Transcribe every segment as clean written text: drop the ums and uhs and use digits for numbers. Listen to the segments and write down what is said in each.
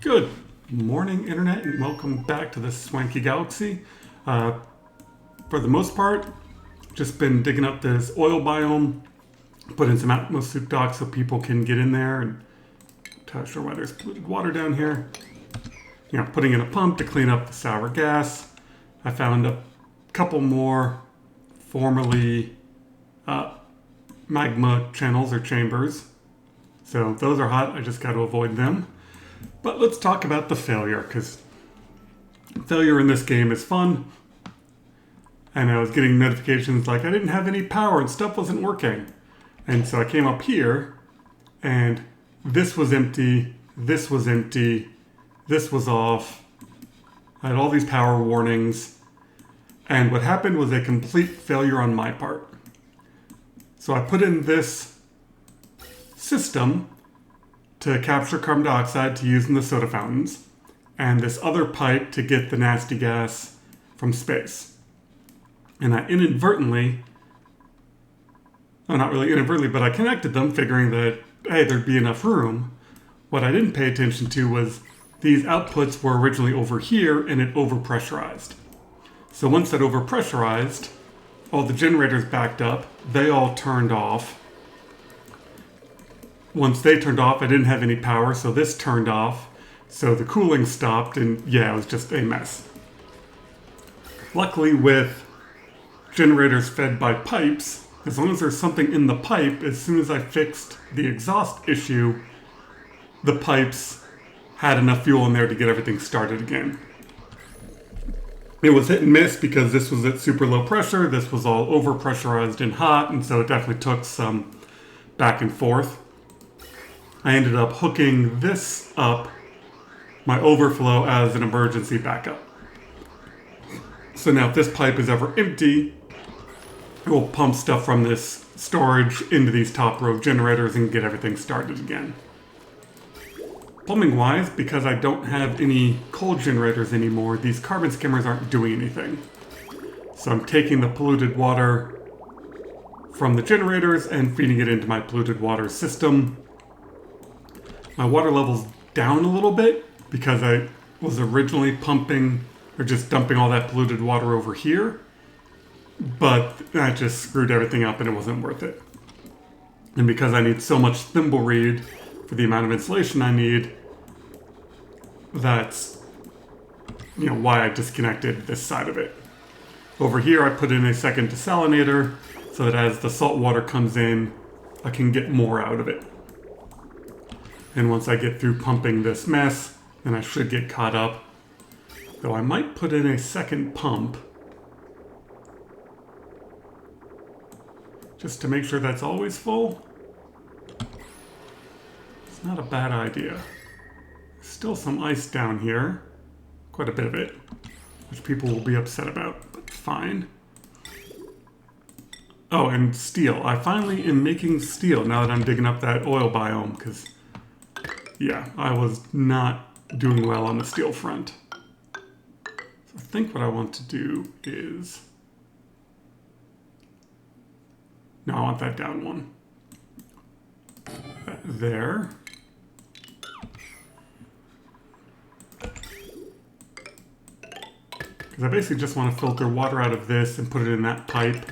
Good morning, Internet, and welcome back to the Swanky Galaxy. For the most part, just been digging up this oil biome, put in some atmosphere docks so people can get in there, and I'm not sure why there's polluted water down here. You know, putting in a pump to clean up the sour gas. I found a couple more formerly magma channels or chambers. So those are hot, I just got to avoid them. But let's talk about the failure, because failure in this game is fun. And I was getting notifications like I didn't have any power and stuff wasn't working. And so I came up here, and this was empty, this was empty, this was off. I had all these power warnings. And what happened was a complete failure on my part. So I put in this system to capture carbon dioxide to use in the soda fountains, and this other pipe to get the nasty gas from space. And I inadvertently, well, not really inadvertently, but I connected them figuring that, hey, there'd be enough room. What I didn't pay attention to was these outputs were originally over here and it overpressurized. So once that overpressurized, all the generators backed up, they all turned off. Once they turned off, I didn't have any power, so this turned off. So the cooling stopped, and yeah, it was just a mess. Luckily, with generators fed by pipes, as long as there's something in the pipe, as soon as I fixed the exhaust issue, the pipes had enough fuel in there to get everything started again. It was hit and miss because this was at super low pressure, this was all overpressurized and hot, and so it definitely took some back and forth. I ended up hooking this up, my overflow, as an emergency backup. So now if this pipe is ever empty, it will pump stuff from this storage into these top row generators and get everything started again. Plumbing wise, because I don't have any coal generators anymore, these carbon skimmers aren't doing anything. So I'm taking the polluted water from the generators and feeding it into my polluted water system. My water level's down a little bit because I was originally pumping or just dumping all that polluted water over here, but that just screwed everything up and it wasn't worth it. And because I need so much thimble reed for the amount of insulation I need, that's why I disconnected this side of it. Over here I put in a second desalinator so that as the salt water comes in, I can get more out of it. And once I get through pumping this mess, then I should get caught up. Though I might put in a second pump just to make sure that's always full. It's not a bad idea. Still some ice down here. Quite a bit of it, which people will be upset about, but fine. Oh, and steel. I finally am making steel now that I'm digging up that oil biome, because yeah, I was not doing well on the steel front. So I think what I want to do is... No, I want that down one. That there. Because I basically just want to filter water out of this and put it in that pipe.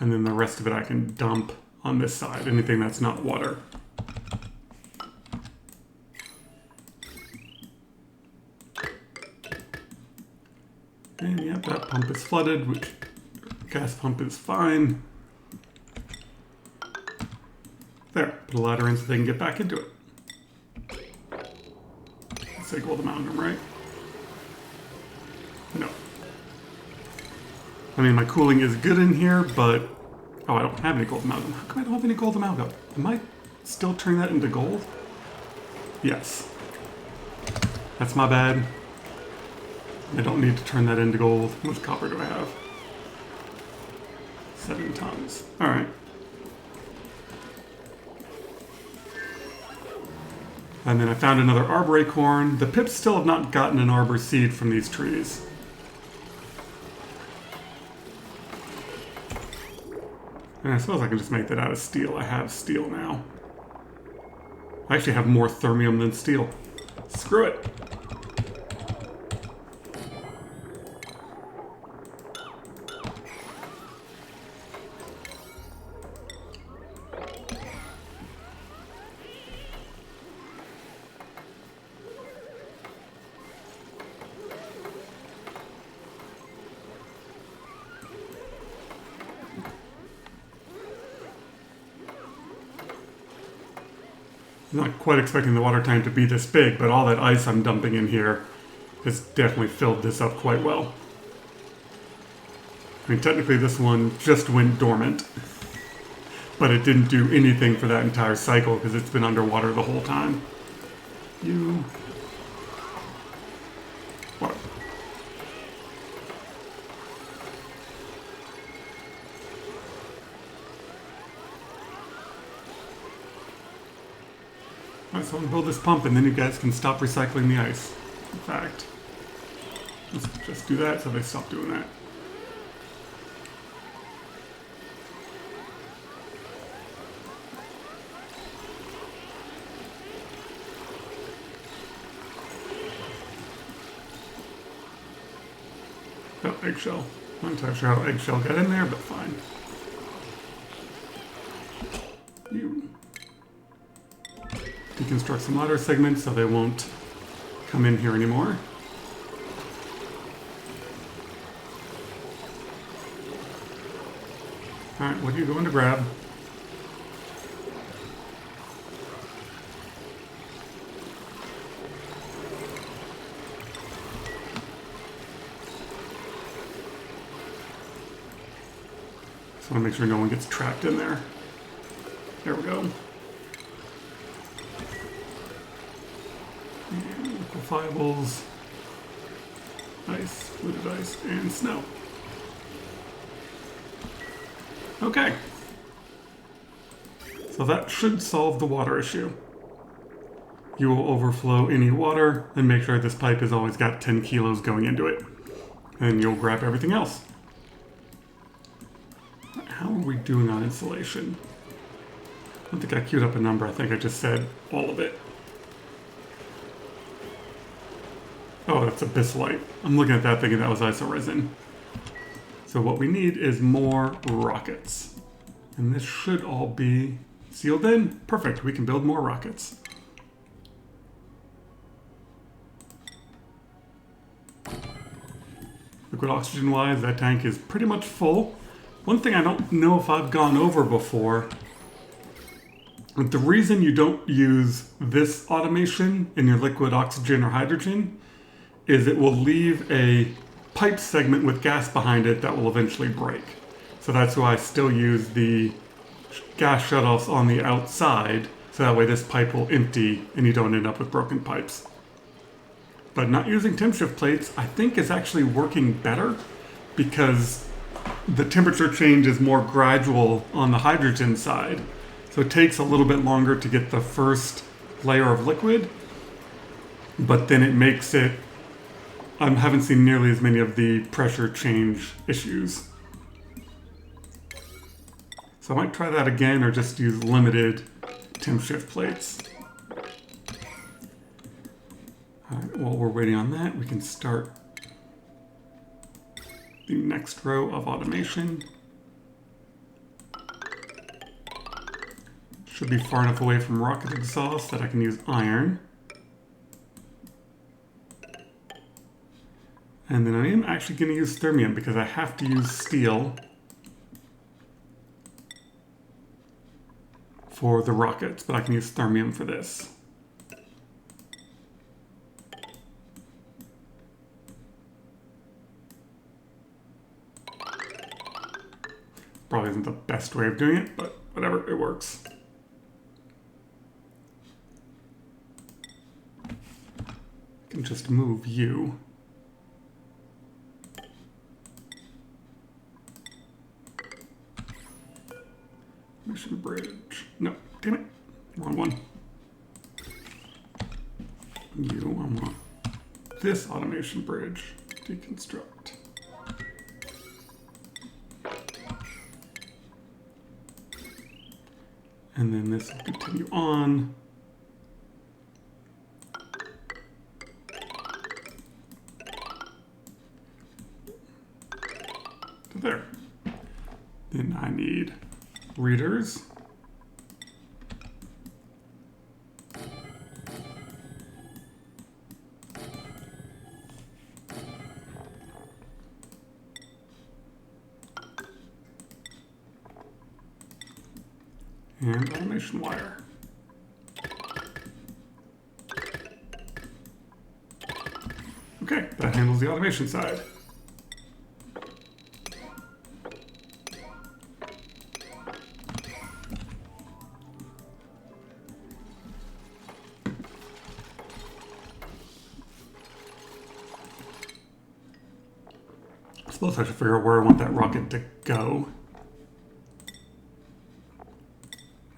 And then the rest of it I can dump on this side, anything that's not water. And yep, that pump is flooded, which gas pump is fine. There, put a ladder in so they can get back into it. Let's say gold amalgam, right? No. I mean, my cooling is good in here, but... Oh, I don't have any gold amalgam. How come I don't have any gold amalgam? Am I still turning that into gold? Yes. That's my bad. I don't need to turn that into gold. How much copper do I have? 7 tons. Alright. And then I found another arbor acorn. The pips still have not gotten an arbor seed from these trees. And I suppose I can just make that out of steel. I have steel now. I actually have more thermium than steel. Screw it. Not quite expecting the water tank to be this big, but all that ice I'm dumping in here has definitely filled this up quite well. I mean, technically this one just went dormant, but it didn't do anything for that entire cycle because it's been underwater the whole time. You... What? Alright, so I'm gonna build this pump and then you guys can stop recycling the ice. In fact, let's just do that so they stop doing that. Oh, eggshell. I'm not entirely sure how eggshell got in there, but fine. You deconstruct some ladder segments so they won't come in here anymore. Alright, what are you going to grab? Just want to make sure no one gets trapped in there. There we go. And liquefiables, ice, fluted ice, and snow. Okay. So that should solve the water issue. You will overflow any water and make sure this pipe has always got 10 kilos going into it. And you'll grab everything else. How are we doing on insulation? I don't think I queued up a number. I think I just said all of it. Oh, that's abyssalite. I'm looking at that thinking that was isoresin. So what we need is more rockets. And this should all be sealed in. Perfect, we can build more rockets. Liquid oxygen wise, that tank is pretty much full. One thing I don't know if I've gone over before, but the reason you don't use this automation in your liquid oxygen or hydrogen is it will leave a pipe segment with gas behind it that will eventually break. So that's why I still use the gas shutoffs on the outside, so that way this pipe will empty and you don't end up with broken pipes. But not using temp shift plates, I think, is actually working better because the temperature change is more gradual on the hydrogen side. So it takes a little bit longer to get the first layer of liquid, but then it makes it, I haven't seen nearly as many of the pressure change issues. So I might try that again or just use limited temp shift plates. All right, while we're waiting on that, we can start the next row of automation. Should be far enough away from rocket exhaust that I can use iron. And then I am actually going to use thermium because I have to use steel for the rockets, but I can use thermium for this. Probably isn't the best way of doing it, but whatever, it works. I can just move you. Mission bridge. No, damn it. Wrong one. You, I want this automation bridge. Deconstruct. And then this will continue on. And I need readers. And automation wire. Okay, that handles the automation side. I suppose I should figure out where I want that rocket to go.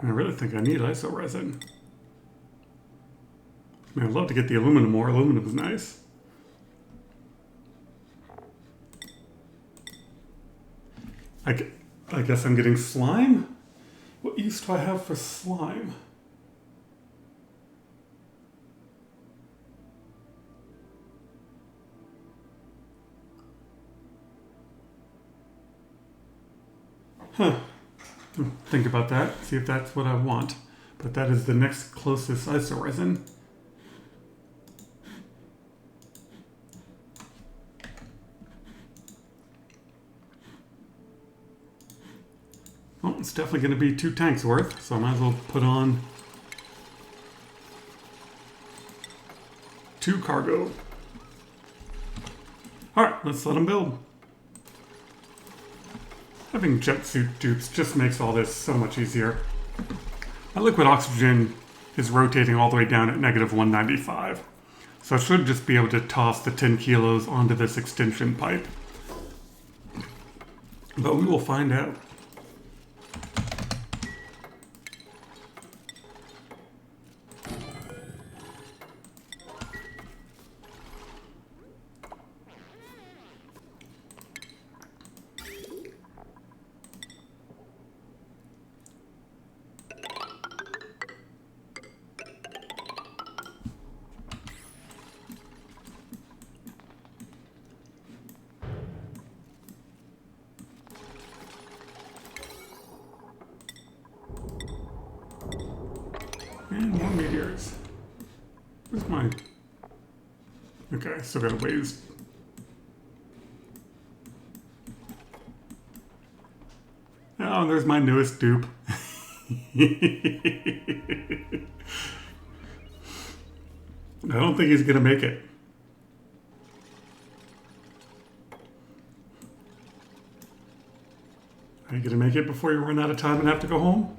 I really think I need iso resin. I mean, I'd love to get the aluminum more. Aluminum is nice. I guess I'm getting slime? What use do I have for slime? Huh. Think about that, see if that's what I want. But that is the next closest iso resin. Oh, it's definitely going to be 2 tanks worth, so I might as well put on 2 cargo. Alright, let's let them build. Having jet suit dupes just makes all this so much easier. My liquid oxygen is rotating all the way down at negative 195. So I should just be able to toss the 10 kilos onto this extension pipe. But we will find out. And more meteors. Where's my... Okay, still got a ways. Oh, there's my newest dupe. I don't think he's gonna make it. Are you gonna make it before you run out of time and have to go home?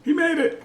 He made it!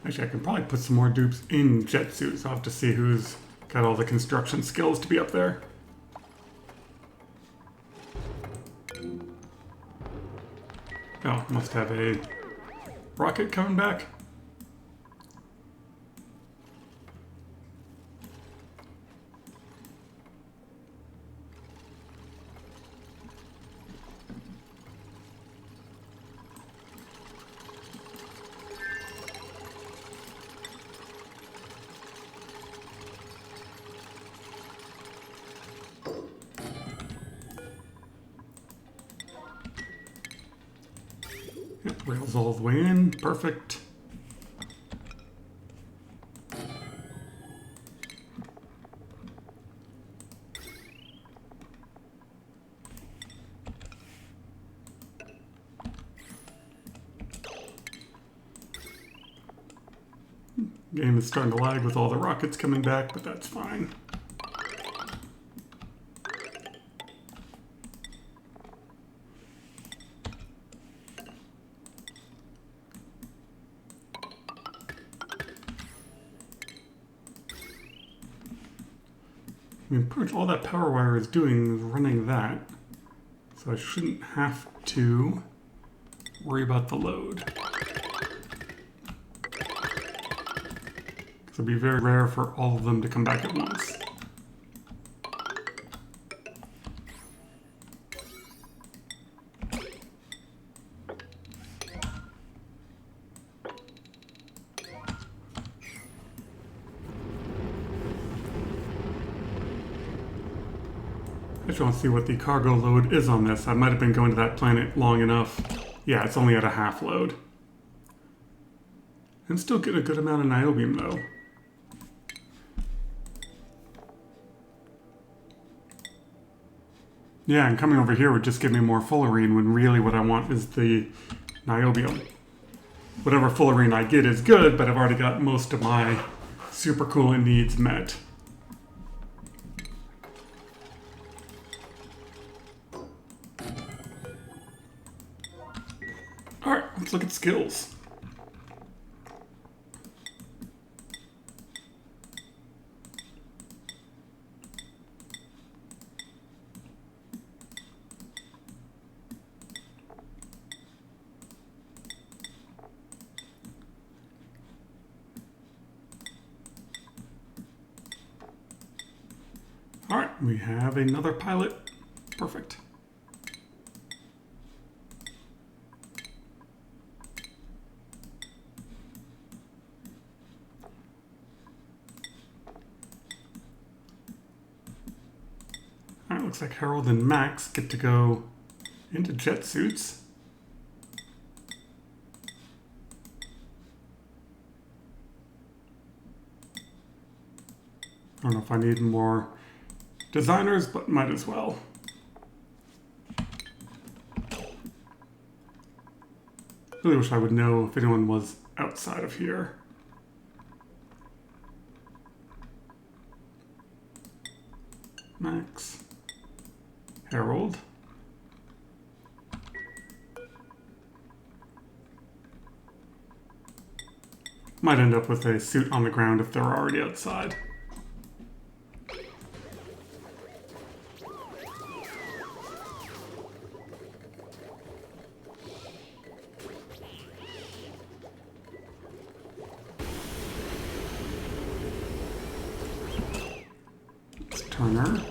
Actually, I can probably put some more dupes in jet suits. I'll have to see who's got all the construction skills to be up there. Oh, must have a rocket coming back. Yep, rails all the way in. Perfect. Game is starting to lag with all the rockets coming back, but that's fine. I mean, pretty much all that power wire is doing is running that. So I shouldn't have to worry about the load. It'd be very rare for all of them to come back at once. I just want to see what the cargo load is on this. I might have been going to that planet long enough. Yeah, it's only at a half load. And still get a good amount of niobium though. Yeah, and coming over here would just give me more fullerene when really what I want is the niobium. Whatever fullerene I get is good, but I've already got most of my supercoolant needs met. Alright, let's look at skills. Alright, we have another pilot. Perfect. Alright, looks like Harold and Max get to go into jet suits. I don't know if I need more designers, but might as well. Really wish I would know if anyone was outside of here. Max. Harold. Might end up with a suit on the ground if they're already outside. Turner.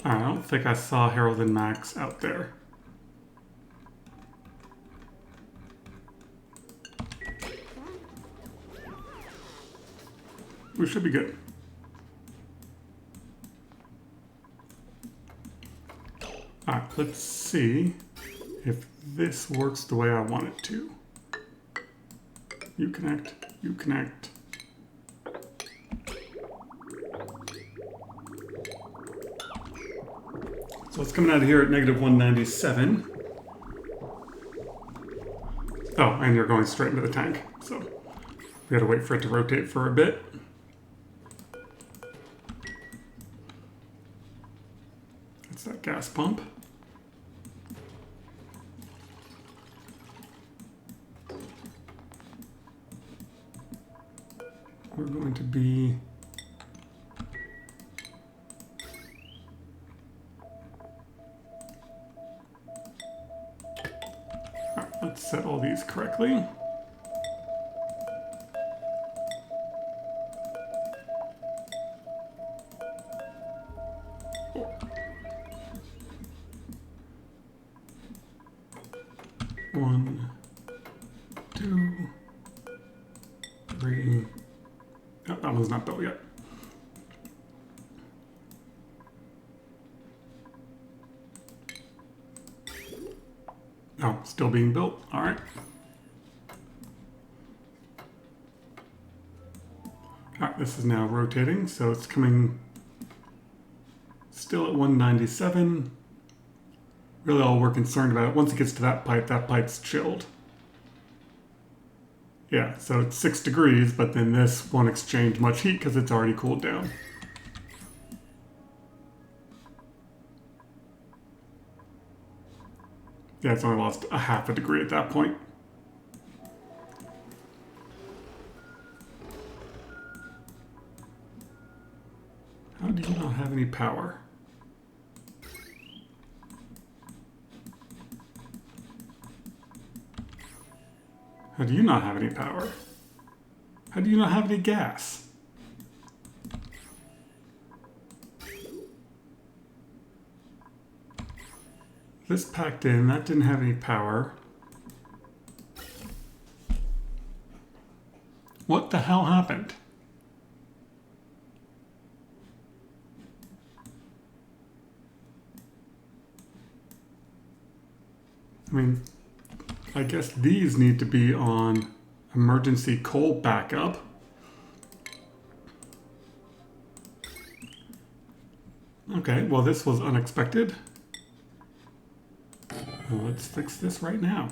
I don't think I saw Harold and Max out there. We should be good. Alright, let's see if this works the way I want it to. You connect, you connect. So it's coming out of here at negative 197. Oh, and you're going straight into the tank. So we gotta wait for it to rotate for a bit. That's that gas pump. We're going to be let's set all these correctly. One, two, three. Oh, that one's not built yet. Oh, still being built. All right. All right, this is now rotating, so it's coming still at 197. Really all we're concerned about, once it gets to that pipe's chilled. Yeah, so it's 6 degrees, but then this won't exchange much heat because it's already cooled down. Yeah, it's only lost a half a degree at that point. How do you not have any power? How do you not have any power? How do you not have any gas? This packed in, that didn't have any power. What the hell happened? I mean, I guess these need to be on emergency coal backup. Okay, well this was unexpected. Well, let's fix this right now.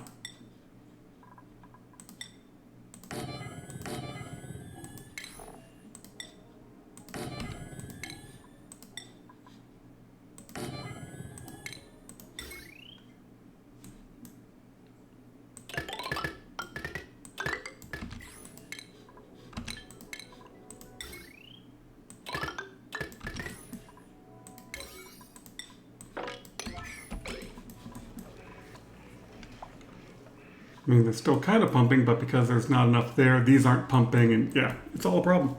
I mean, they're still kind of pumping, but because there's not enough there, these aren't pumping, and yeah, it's all a problem.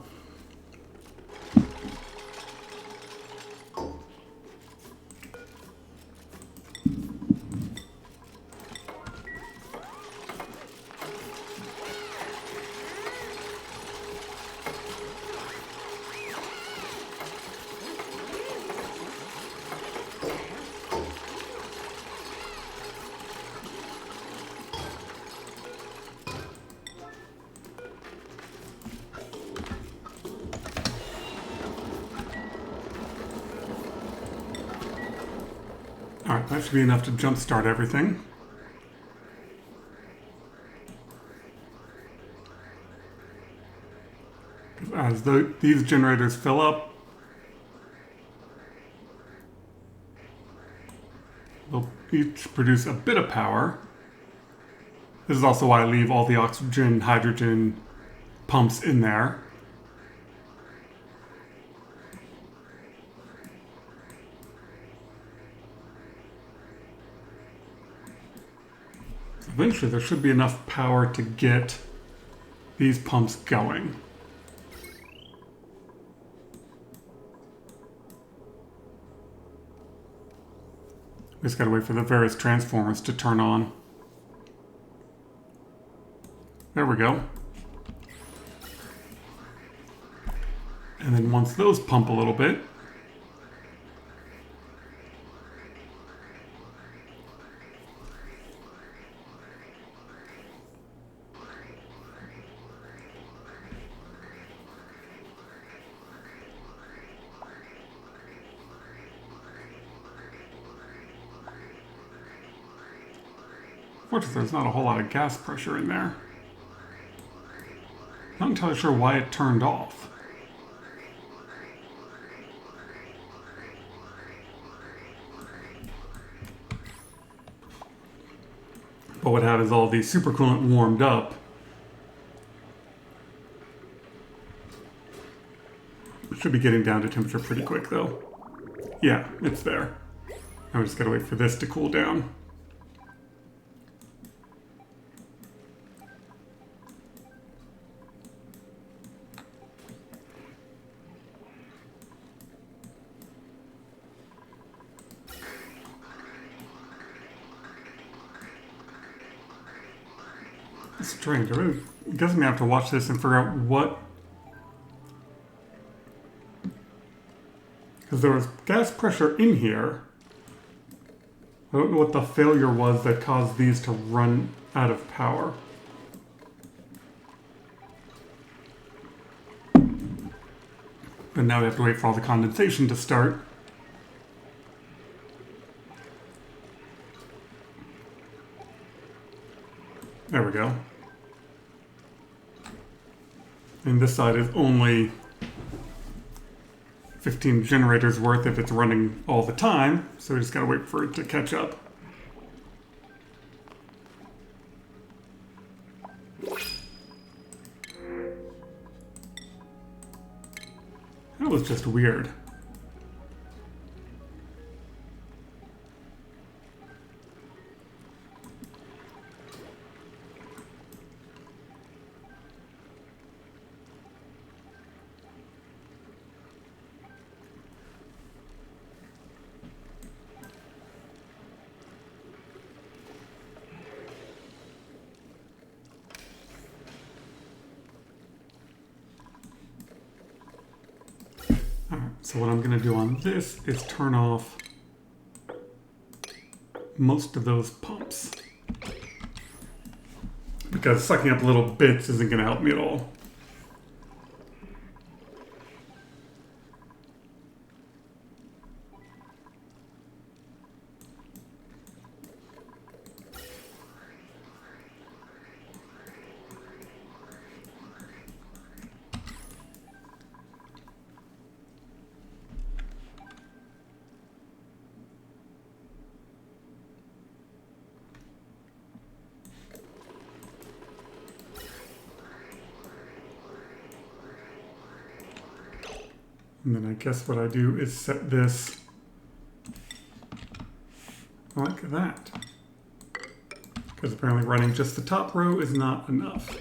Alright, that should be enough to jumpstart everything. As these generators fill up, they'll each produce a bit of power. This is also why I leave all the oxygen, hydrogen pumps in there. Eventually there should be enough power to get these pumps going. We just gotta wait for the various transformers to turn on. There we go. And then once those pump a little bit, fortunately, there's not a whole lot of gas pressure in there. Not entirely sure why it turned off. But what happens is all the supercoolant warmed up. It should be getting down to temperature pretty quick though. Yeah, it's there. Now we just gotta wait for this to cool down. It's strange. I really guess I'm gonna have to watch this and figure out what. Because there was gas pressure in here. I don't know what the failure was that caused these to run out of power. And now we have to wait for all the condensation to start. There we go. And this side is only 15 generators worth if it's running all the time, so we just gotta wait for it to catch up. was just weird. So what I'm going to do on this is turn off most of those pumps. Because sucking up little bits isn't going to help me at all. And then I guess what I do is set this like that. Because apparently running just the top row is not enough.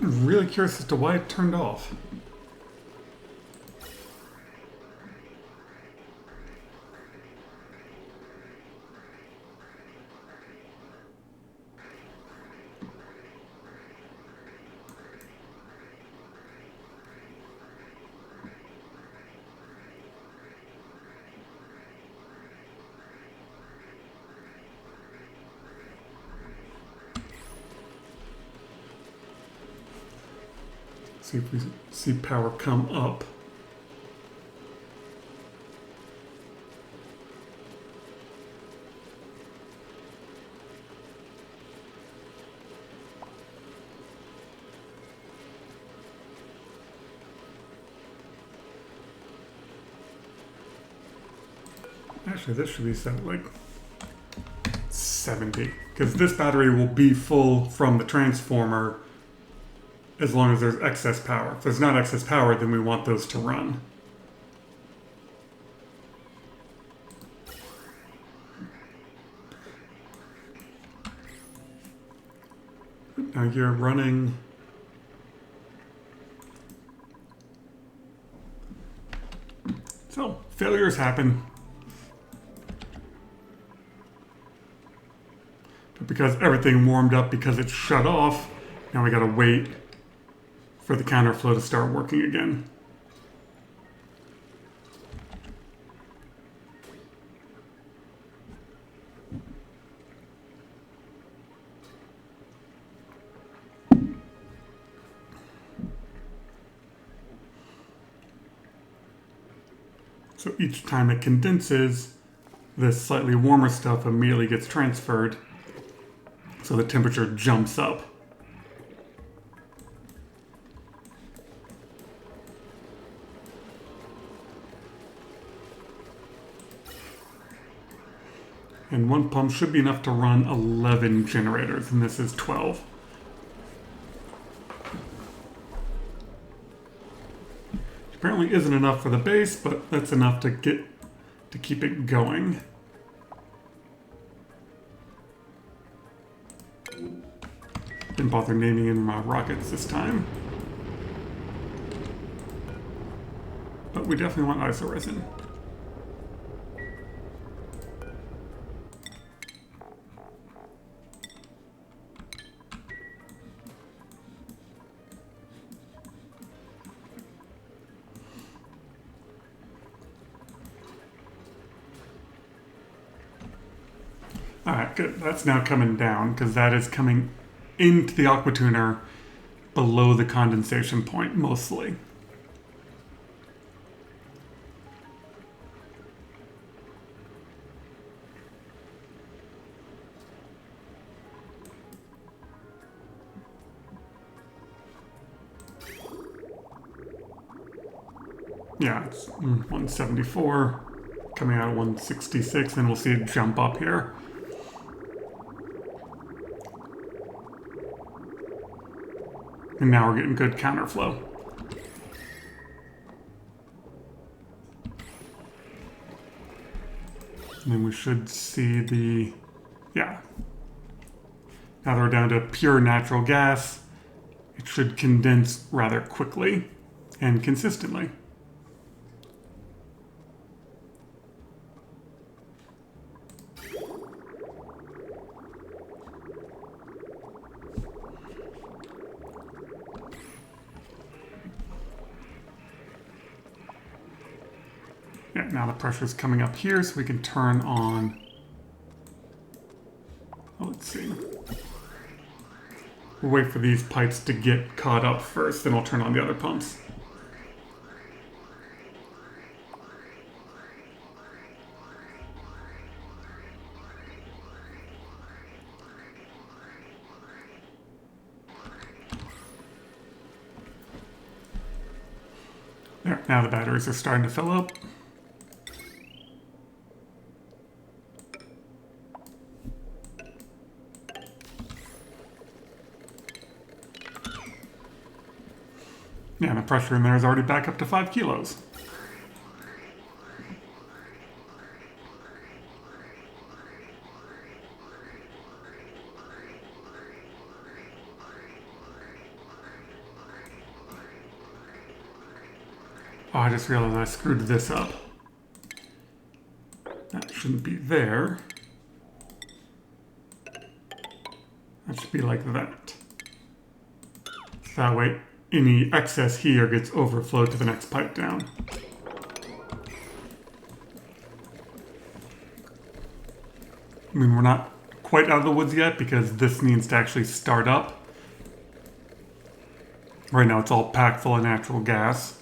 I'm really curious as to why it turned off. See if we see power come up. Actually, this should be set like 70, because this battery will be full from the transformer as long as there's excess power. If there's not excess power, then we want those to run. Now you're running... So, failures happen. But because everything warmed up because it's shut off, now we gotta wait for the counterflow to start working again. So each time it condenses, this slightly warmer stuff immediately gets transferred, so the temperature jumps up. And one pump should be enough to run 11 generators, and this is 12. Apparently isn't enough for the base, but that's enough to keep it going. Didn't bother naming in my rockets this time. But we definitely want isoresin. Alright, good. That's now coming down, because that is coming into the aqua tuner below the condensation point, mostly. Yeah, it's 174, coming out at 166, and we'll see it jump up here. And now we're getting good counterflow. And then we should see the, yeah. Now that we're down to pure natural gas, it should condense rather quickly and consistently. Yeah, now the pressure is coming up here, so we can turn on. Oh, let's see. We'll wait for these pipes to get caught up first, then I'll turn on the other pumps. There, now the batteries are starting to fill up. Yeah, and the pressure in there is already back up to 5 kilos. Oh, I just realized I screwed this up. That shouldn't be there. That should be like that. So that way, any excess here gets overflowed to the next pipe down. I mean, we're not quite out of the woods yet because this needs to actually start up. Right now it's all packed full of natural gas.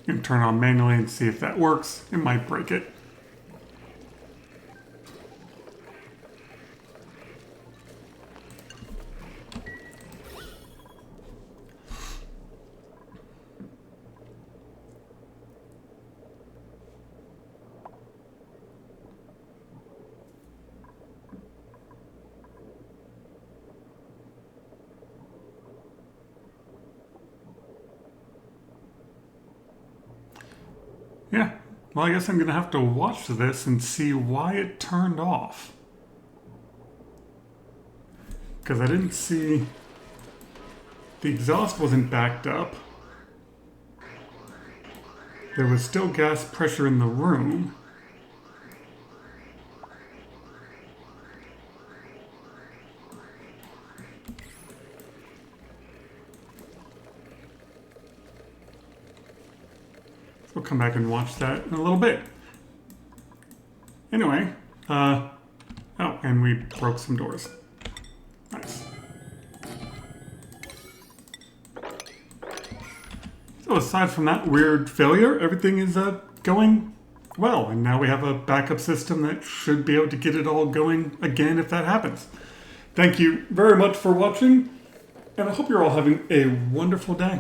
You can turn on manually and see if that works. It might break it. Yeah, well, I guess I'm going to have to watch this and see why it turned off. Because I didn't see... The exhaust wasn't backed up. There was still gas pressure in the room. We'll come back and watch that in a little bit. Anyway, oh, and we broke some doors. Nice. So aside from that weird failure, everything is going well. And now we have a backup system that should be able to get it all going again if that happens. Thank you very much for watching, and I hope you're all having a wonderful day.